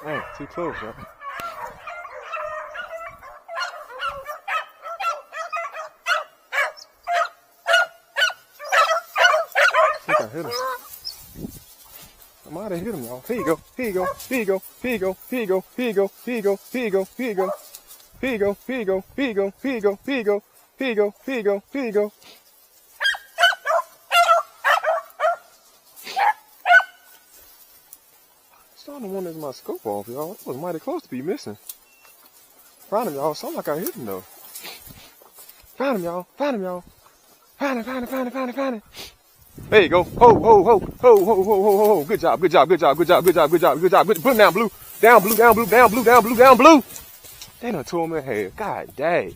Man, too close, right? I think I hit him. I might have hit him, y'all. Here you go. Here you go. Here you go. Here you go. Here you go. Here you go. Here you go. Here you go. Here you go. Here you go. Here you go. Here you go. Here you go. Here you go. Here you go. Here you go. Here you go. Starting to wonder if my scope off, y'all. That was mighty close to be missing. Found him, y'all. Sound like I hit him, though. Found him, y'all. Found him, y'all. Found him, found him, found him, found him, found him. There you go. Ho, ho, ho, ho, ho, ho, ho, ho. Good job, good job, good job, good job, good job, good job, good job. Put him down, blue. Down, blue, down, blue, down, blue, down, blue, down, blue. They done tore him in half. God dang.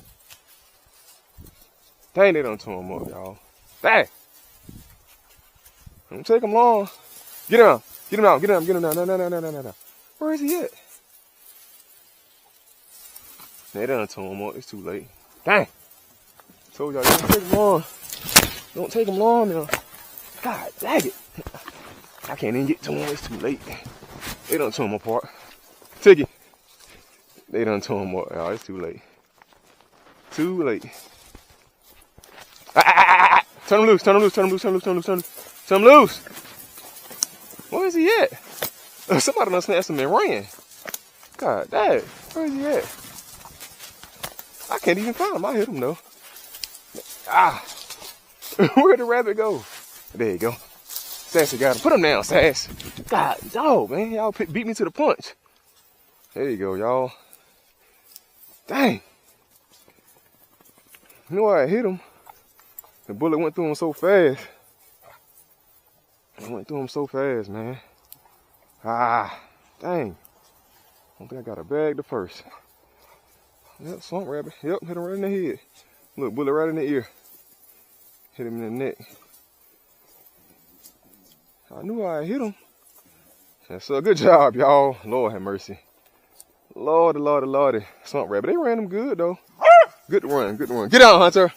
Dang, they done tore him up, y'all. Dang. Don't take him long. Get him out. Get him out. Get him out. Get him out. No, no, no, no, no, no, no. Where is he at? They done tore him up. It's too late. Dang. Told y'all, don't take him long. Don't take him long now. God dang it. I can't even get to him. It's too late. They done tore him apart. Tiggy. They done tore him up. Y'all, it's too late. Too late. Turn him loose. Turn him loose. Turn him loose. Turn him loose. Turn him loose. Turn him loose. Turn him loose. Where is he at? Somebody done snatched him and ran. God dang. Where is he at? I can't even find him. I hit him though. Ah. Where'd the rabbit go? There you go. Sassy got him. Put him down, Sass. God, dog, man. Y'all beat me to the punch. There you go, y'all. Dang. You know why I hit him? The bullet went through him so fast. It went through him so fast, man. Ah, dang. I don't think I got a bag the first. Yep, swamp rabbit. Yep, hit him right in the head. Look, bullet right in the ear. Hit him in the neck. I knew I hit him. That's a good job, y'all. Lord have mercy. Lordy, lordy, lordy. Swamp rabbit. They ran him good, though. Good run, good run. Get out, Hunter.